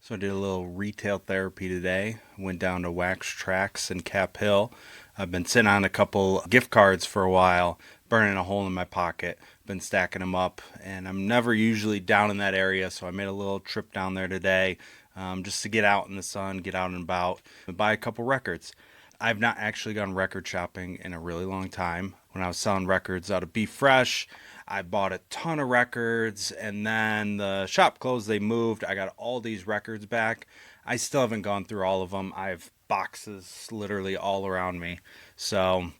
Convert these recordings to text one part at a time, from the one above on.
So I did a little retail therapy today. Went down to Wax Trax in Cap Hill. I've been sitting on a couple gift cards for a while, burning a hole in my pocket. Been stacking them up, and I'm never usually down in that area, so I made a little trip down there today just to get out in the sun, get out and about, and buy a couple records. I've not actually gone record shopping in a really long time. When I was selling records out of Be Fresh, I bought a ton of records, and then the shop closed, they moved. I got all these records back. I still haven't gone through all of them. I have boxes literally all around me. So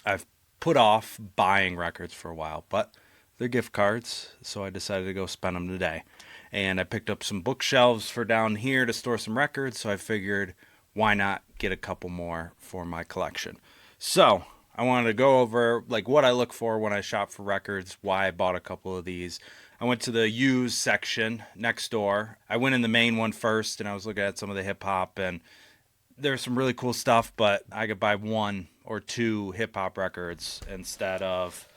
I've put off buying records for a while, but they're gift cards, so I decided to go spend them today. And I picked up some bookshelves for down here to store some records, so I figured why not get a couple more for my collection. So I wanted to go over like what I look for when I shop for records, why I bought a couple of these. I went to the used section next door. I went in the main one first, and I was looking at some of the hip hop, and there's some really cool stuff, but I could buy one or two hip hop records instead of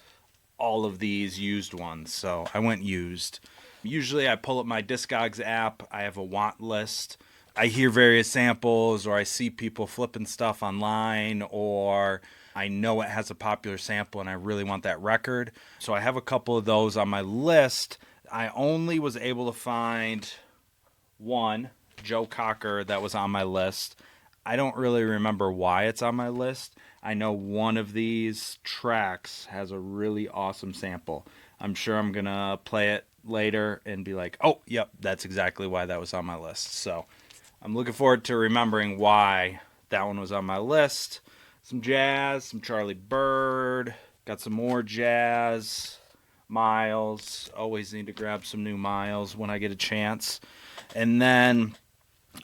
all of these used ones. So I went used. Usually I pull up my Discogs app. I have a want list. I hear various samples, or I see people flipping stuff online, or I know it has a popular sample and I really want that record. So I have a couple of those on my list. I only was able to find one, Joe Cocker, that was on my list. I don't really remember why it's on my list. I know one of these tracks has a really awesome sample. I'm sure I'm going to play it later and be like, oh, yep, that's exactly why that was on my list. So I'm looking forward to remembering why that one was on my list. Some jazz, some Charlie Bird, got some more jazz, Miles. Always need to grab some new Miles when I get a chance. And then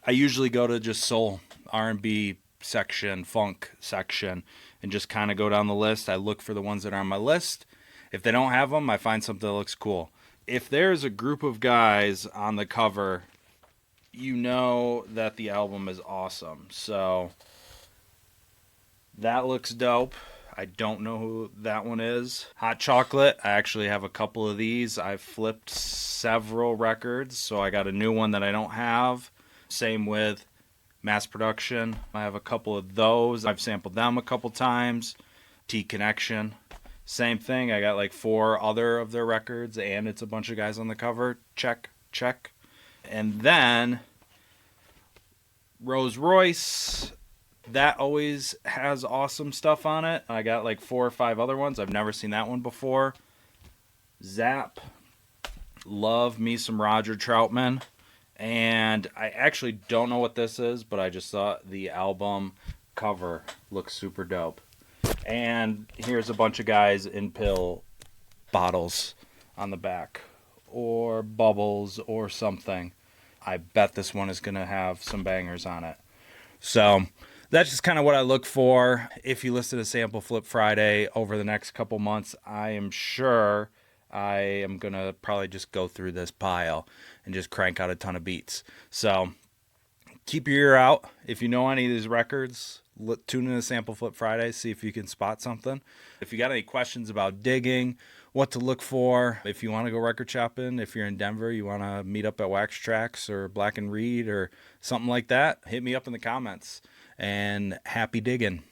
I usually go to just soul, R&B section, funk section, and just kind of go down the list. I look for the ones that are on my list. If they don't have them, I find something that looks cool. If there's a group of guys on the cover, you know that the album is awesome. So that looks dope. I don't know who that one is. Hot Chocolate. I actually have a couple of these. I've flipped several records, so I got a new one that I don't have. Same with Mass Production. I have a couple of those. I've sampled them a couple times. T Connection. Same thing. I got like 4 other of their records, and it's a bunch of guys on the cover. Check, check. And then Rolls Royce. That always has awesome stuff on it. I got like 4 or 5 other ones. I've never seen that one before. Zap. Love me some Roger Troutman. And I actually don't know what this is, but I just thought the album cover looks super dope. And here's a bunch of guys in pill bottles on the back, or bubbles or something. I bet this one is going to have some bangers on it. So that's just kind of what I look for. If you listen to Sample Flip Friday over the next couple months, I am sure I am going to probably just go through this pile and just crank out a ton of beats. So keep your ear out. If you know any of these records, tune in to Sample Flip Friday, see if you can spot something. If you got any questions about digging, what to look for, if you want to go record shopping, if you're in Denver, you want to meet up at Wax Trax or Black and Reed or something like that, hit me up in the comments. And happy digging.